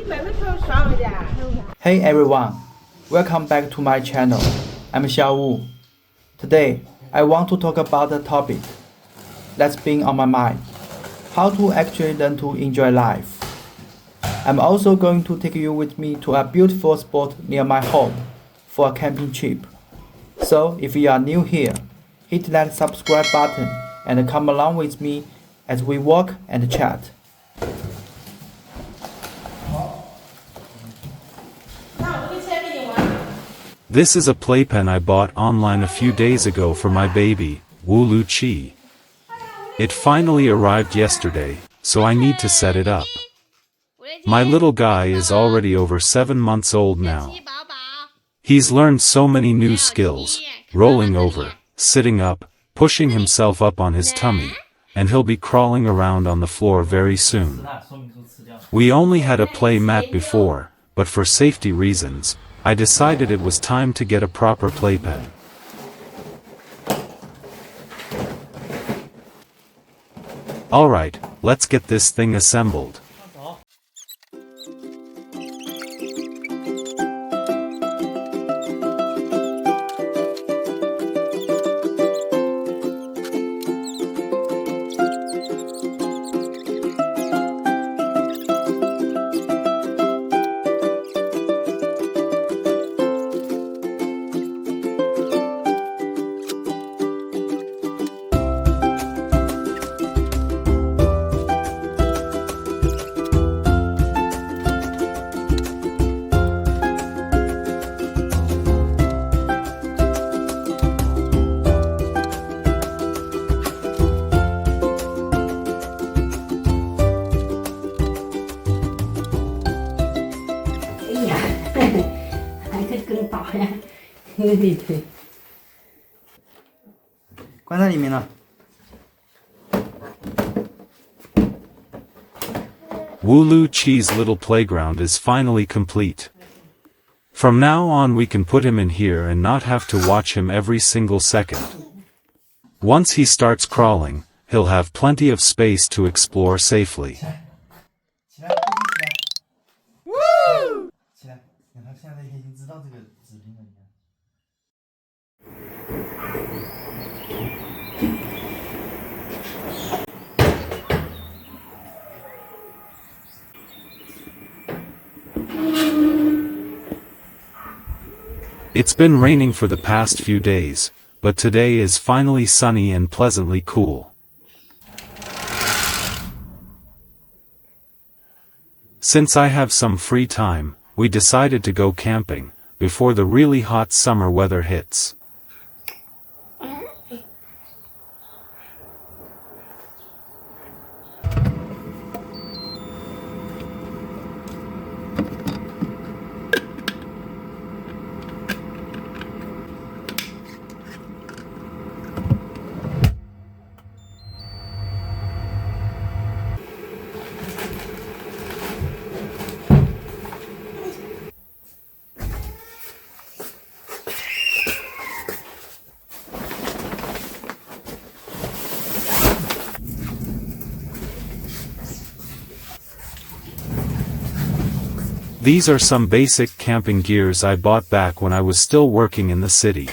Hey everyone, welcome back to my channel. I'm XiaoWu. Today, I want to talk about a topic that's been on my mind: how to actually learn to enjoy life. I'm also going to take you with me to a beautiful spot near my home for a camping trip. So if you are new here, hit that subscribe button and come along with me as we walk and chat. This is a playpen I bought online a few days ago for my baby, Wulu Chi. It finally arrived yesterday, so I need to set it up. My little guy is already over 7 months old now. He's learned so many new skills: rolling over, sitting up, pushing himself up on his tummy, and he'll be crawling around on the floor very soon. We only had a play mat before, but for safety reasons, I decided it was time to get a proper playpen. Alright, let's get this thing assembled. Wulu Chi's little playground is finally complete. From now on we can put him in here and not have to watch him every single second. Once he starts crawling, he'll have plenty of space to explore safely. It's been raining for the past few days, but today is finally sunny and pleasantly cool. Since I have some free time, we decided to go camping before the really hot summer weather hits. These are some basic camping gears I bought back when I was still working in the city.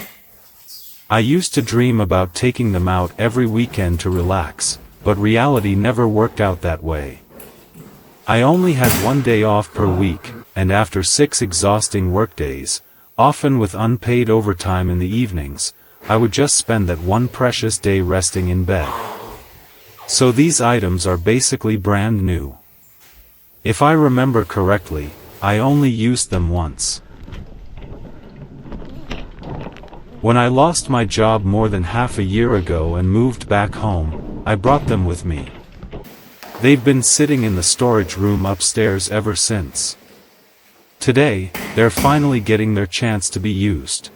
I used to dream about taking them out every weekend to relax, but reality never worked out that way. I only had 1 day off per week, and after 6 exhausting workdays, often with unpaid overtime in the evenings, I would just spend that one precious day resting in bed. So these items are basically brand new. If I remember correctly, I only used them once. When I lost my job more than half a year ago and moved back home, I brought them with me. They've been sitting in the storage room upstairs ever since. Today, they're finally getting their chance to be used.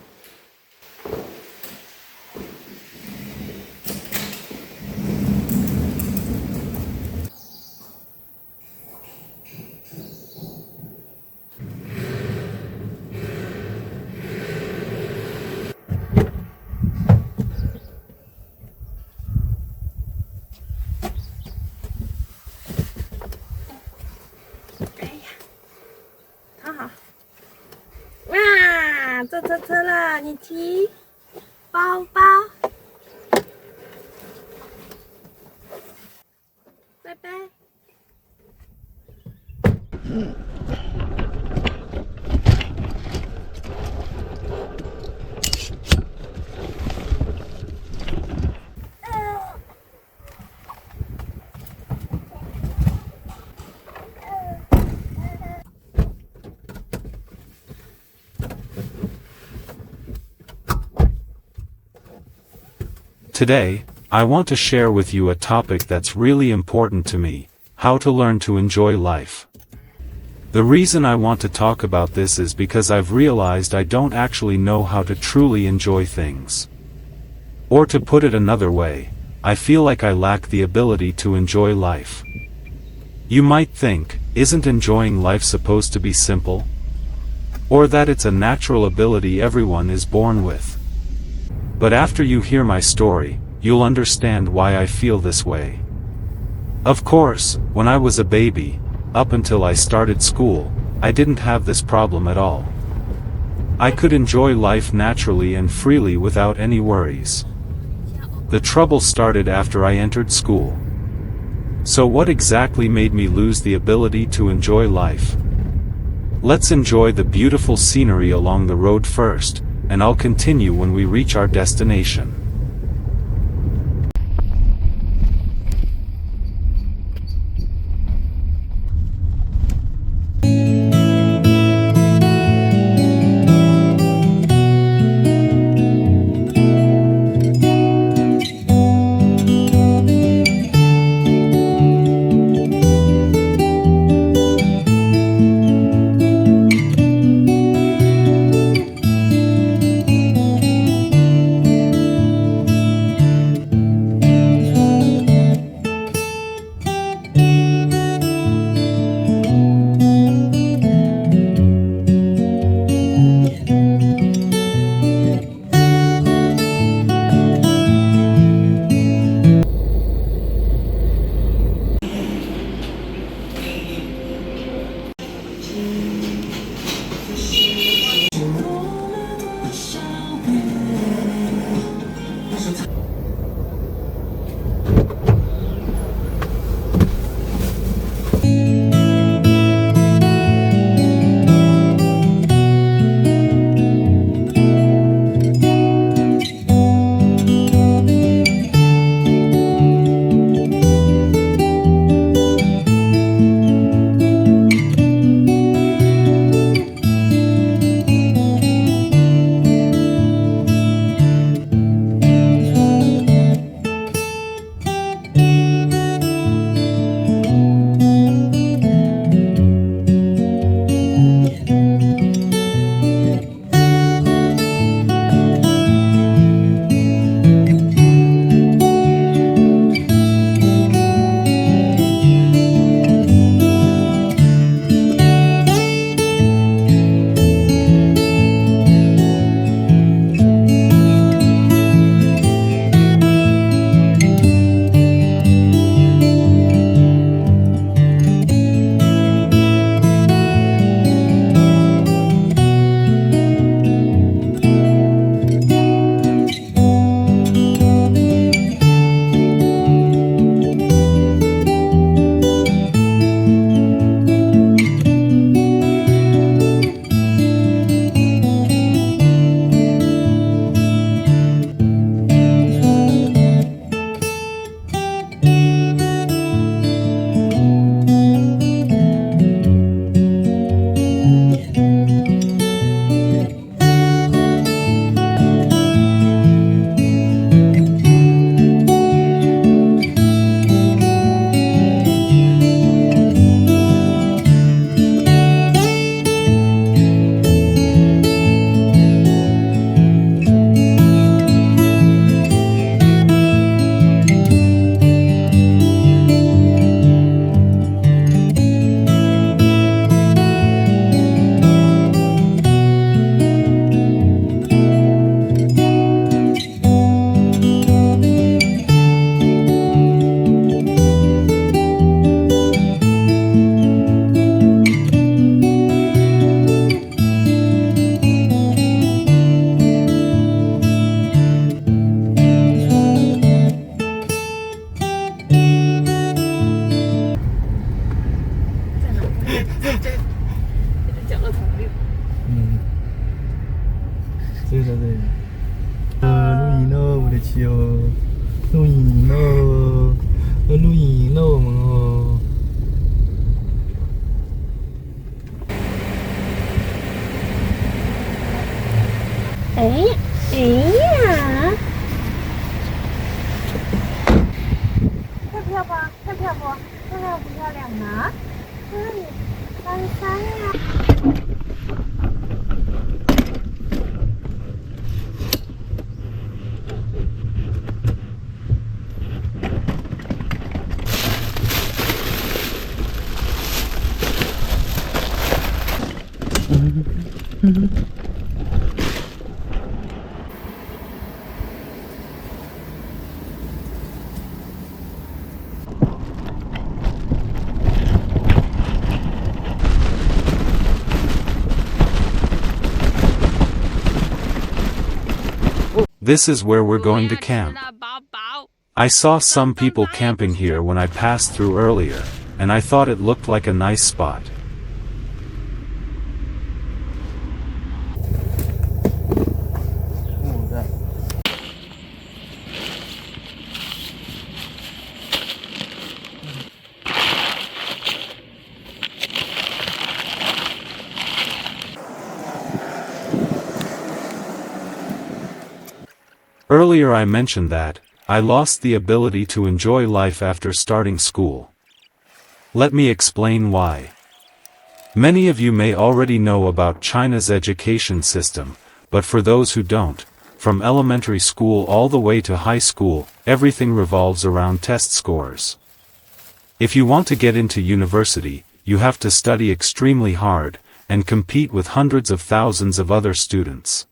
上车车了，你骑包包，拜拜。Today, I want to share with you a topic that's really important to me: how to learn to enjoy life. The reason I want to talk about this is because I've realized I don't actually know how to truly enjoy things. Or to put it another way, I feel like I lack the ability to enjoy life. You might think, isn't enjoying life supposed to be simple? Or that it's a natural ability everyone is born with? But after you hear my story, you'll understand why I feel this way. Of course, when I was a baby, up until I started school, I didn't have this problem at all. I could enjoy life naturally and freely without any worries. The trouble started after I entered school. So what exactly made me lose the ability to enjoy life? Let's enjoy the beautiful scenery along the road first, and I'll continue when we reach our destination. 这角落头里。这个录影喽，我的天哦，录影喽，录影喽，我们哦。哎呀！漂不？看漂不？看漂不漂亮呢？翻山呀！This is where we're going to camp. I saw some people camping here when I passed through earlier, and I thought it looked like a nice spot. Earlier I mentioned that I lost the ability to enjoy life after starting school. Let me explain why. Many of you may already know about China's education system, but for those who don't, from elementary school all the way to high school, everything revolves around test scores. If you want to get into university, you have to study extremely hard, and compete with hundreds of thousands of other students.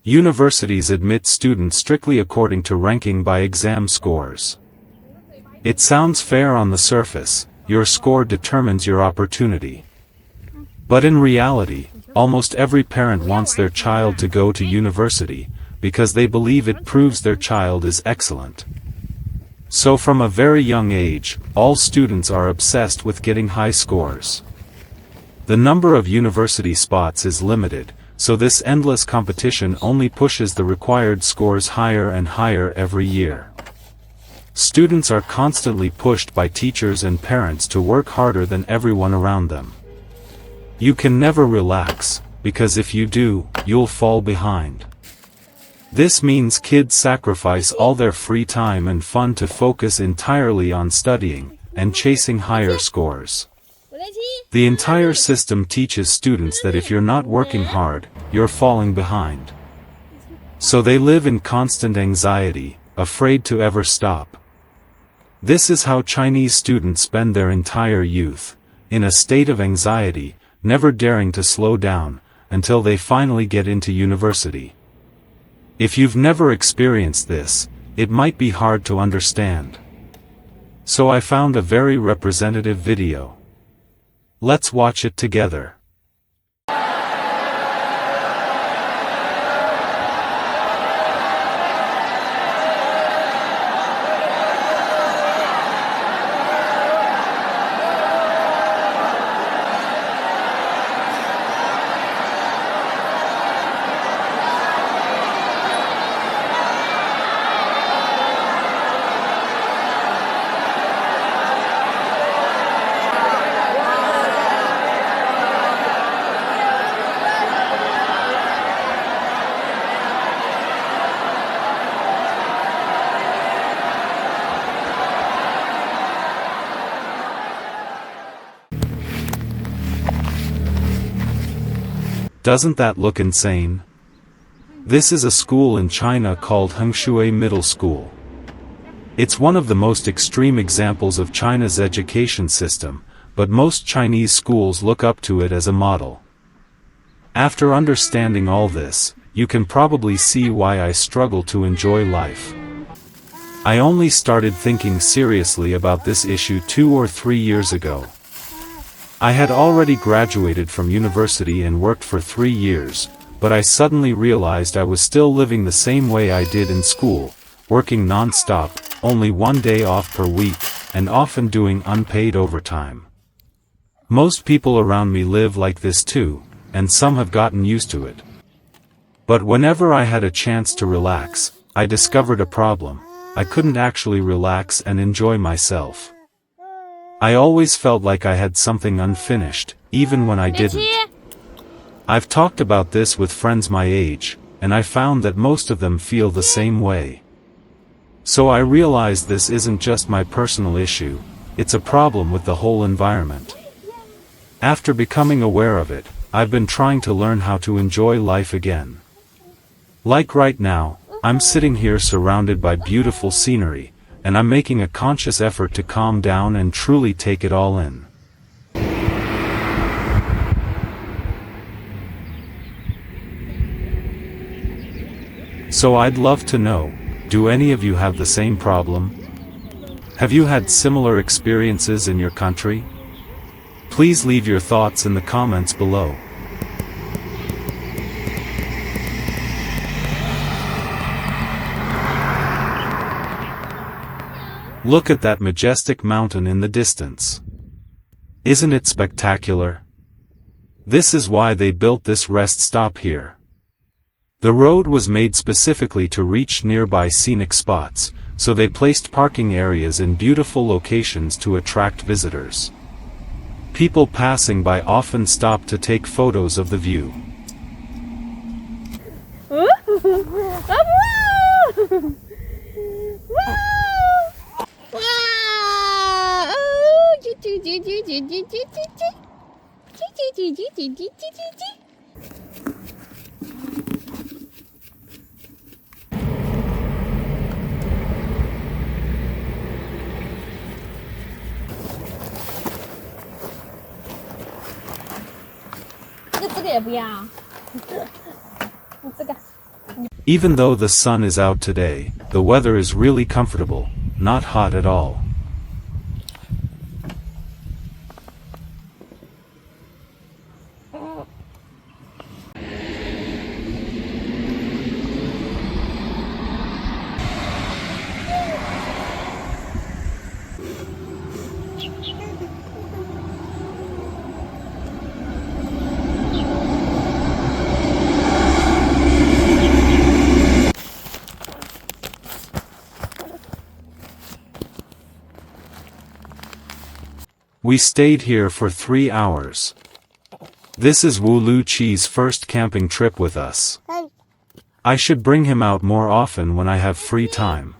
Universities admit students strictly according to ranking by exam scores. It sounds fair on the surface, your score determines your opportunity. But in reality, almost every parent wants their child to go to university, because they believe it proves their child is excellent. So from a very young age, all students are obsessed with getting high scores. The number of university spots is limited, so this endless competition only pushes the required scores higher and higher every year. Students are constantly pushed by teachers and parents to work harder than everyone around them. You can never relax, because if you do, you'll fall behind. This means kids sacrifice all their free time and fun to focus entirely on studying and chasing higher scores. The entire system teaches students that if you're not working hard, you're falling behind. So they live in constant anxiety, afraid to ever stop. This is how Chinese students spend their entire youth, in a state of anxiety, never daring to slow down, until they finally get into university. If you've never experienced this, it might be hard to understand. So I found a very representative video. Let's watch it together. Doesn't that look insane? This is a school in China called Hengshui Middle School. It's one of the most extreme examples of China's education system, but most Chinese schools look up to it as a model. After understanding all this, you can probably see why I struggle to enjoy life. I only started thinking seriously about this issue 2 or 3 years ago. I had already graduated from university and worked for 3 years, but I suddenly realized I was still living the same way I did in school, working non-stop, only 1 day off per week, and often doing unpaid overtime. Most people around me live like this too, and some have gotten used to it. But whenever I had a chance to relax, I discovered a problem. I couldn't actually relax and enjoy myself. I always felt like I had something unfinished, even when I didn't. I've talked about this with friends my age, and I found that most of them feel the same way. So I realized this isn't just my personal issue, it's a problem with the whole environment. After becoming aware of it, I've been trying to learn how to enjoy life again. Like right now, I'm sitting here surrounded by beautiful scenery, and I'm making a conscious effort to calm down and truly take it all in. So I'd love to know, do any of you have the same problem? Have you had similar experiences in your country? Please leave your thoughts in the comments below. Look at that majestic mountain in the distance. Isn't it spectacular? This is why they built this rest stop here. The road was made specifically to reach nearby scenic spots, so they placed parking areas in beautiful locations to attract visitors. People passing by often stop to take photos of the view. Even though the sun is out today, the weather is really comfortable, not hot at all. We stayed here for 3 hours. This is Wu Lu Qi's first camping trip with us. I should bring him out more often when I have free time.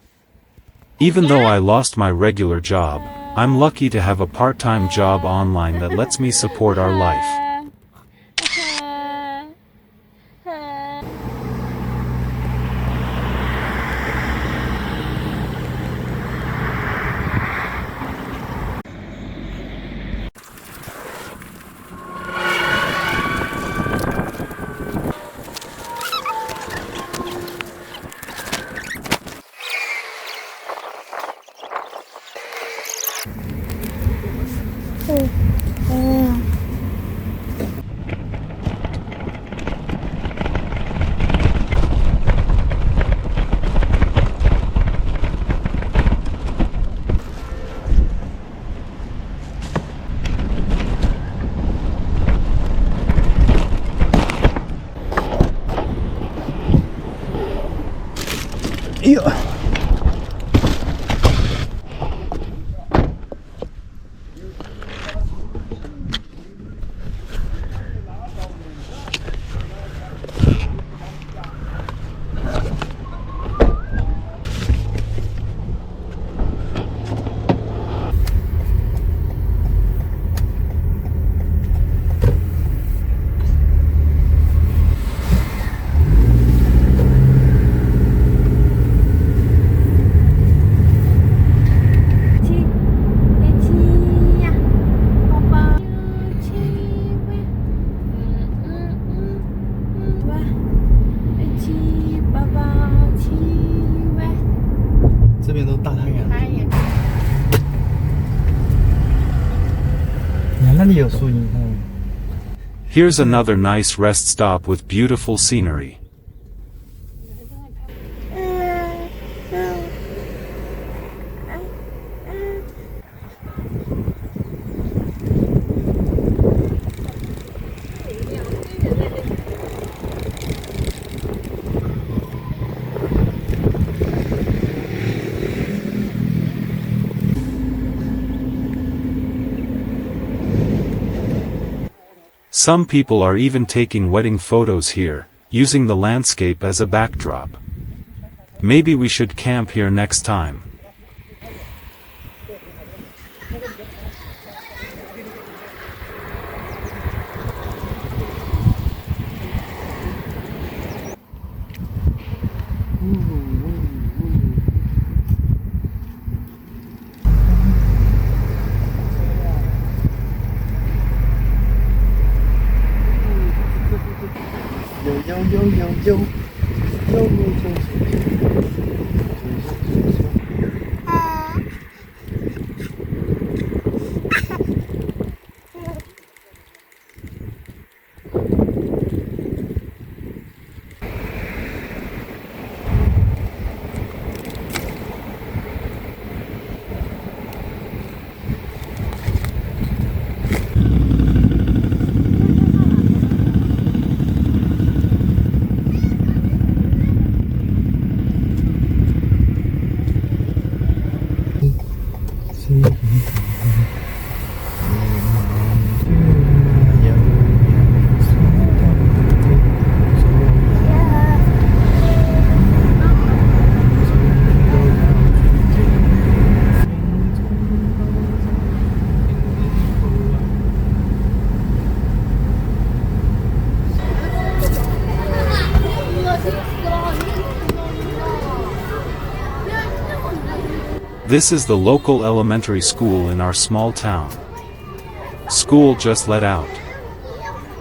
Even though I lost my regular job, I'm lucky to have a part-time job online that lets me support our life. Here's another nice rest stop with beautiful scenery. Some people are even taking wedding photos here, using the landscape as a backdrop. Maybe we should camp here next time. This is the local elementary school in our small town. School just let out.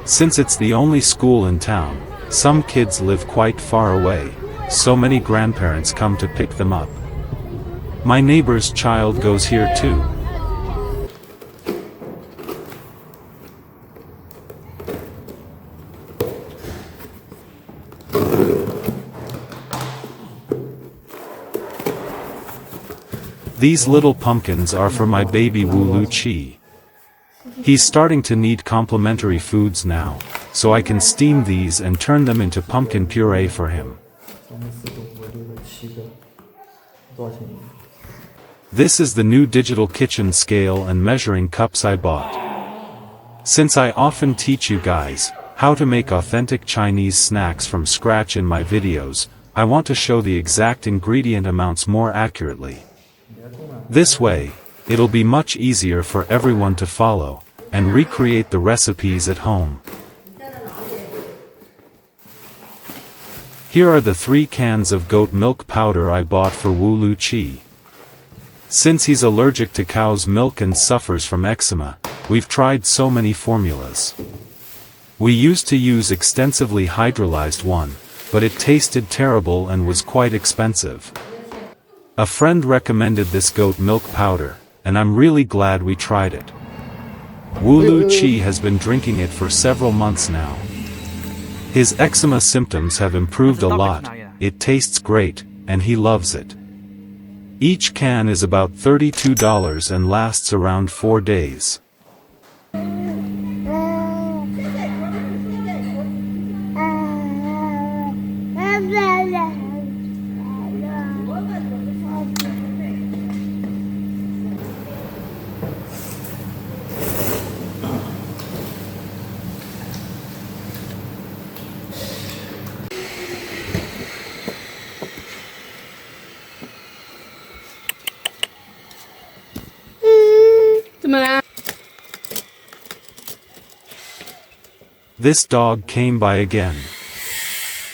Since it's the only school in town, some kids live quite far away, so many grandparents come to pick them up. My neighbor's child goes here too. These little pumpkins are for my baby Wulu Chi. He's starting to need complementary foods now, so I can steam these and turn them into pumpkin puree for him. This is the new digital kitchen scale and measuring cups I bought. Since I often teach you guys how to make authentic Chinese snacks from scratch in my videos, I want to show the exact ingredient amounts more accurately. This way, it'll be much easier for everyone to follow and recreate the recipes at home. Here are the 3 cans of goat milk powder I bought for Wulu Chi. Since he's allergic to cow's milk and suffers from eczema, we've tried so many formulas. We used to use extensively hydrolyzed one, but it tasted terrible and was quite expensive. A friend recommended this goat milk powder, and I'm really glad we tried it. Wulu Chi has been drinking it for several months now. His eczema symptoms have improved a lot, it tastes great, and he loves it. Each can is about $32 and lasts around 4 days. This dog came by again.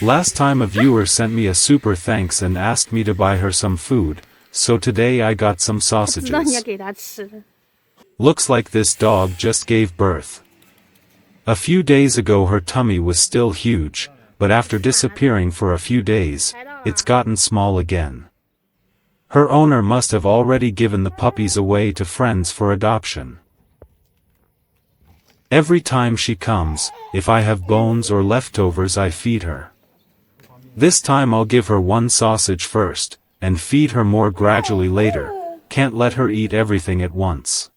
Last time a viewer sent me a super thanks and asked me to buy her some food, so today I got some sausages. Looks like this dog just gave birth. A few days ago her tummy was still huge, but after disappearing for a few days, it's gotten small again. Her owner must have already given the puppies away to friends for adoption. Every time she comes, if I have bones or leftovers I feed her. This time I'll give her 1 sausage first, and feed her more gradually later. Can't let her eat everything at once.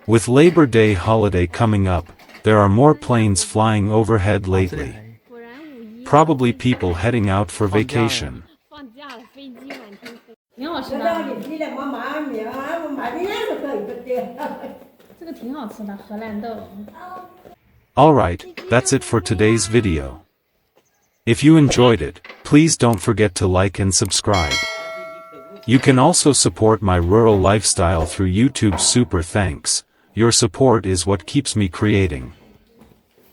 With Labor Day holiday coming up, there are more planes flying overhead lately. 果然5一 Probably people heading out for vacation. 放假了，飞机满天飞，挺好吃这的。这个挺好吃的，荷兰豆。 Alright, that's it for today's video. If you enjoyed it, please don't forget to like and subscribe. You can also support my rural lifestyle through YouTube. Super thanks. Your support is what keeps me creating.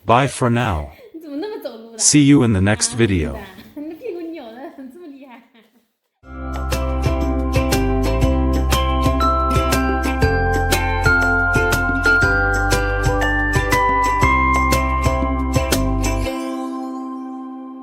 Bye for now. 你怎么那么走路的？ See you in the next video. 你的屁股扭的这么厉害。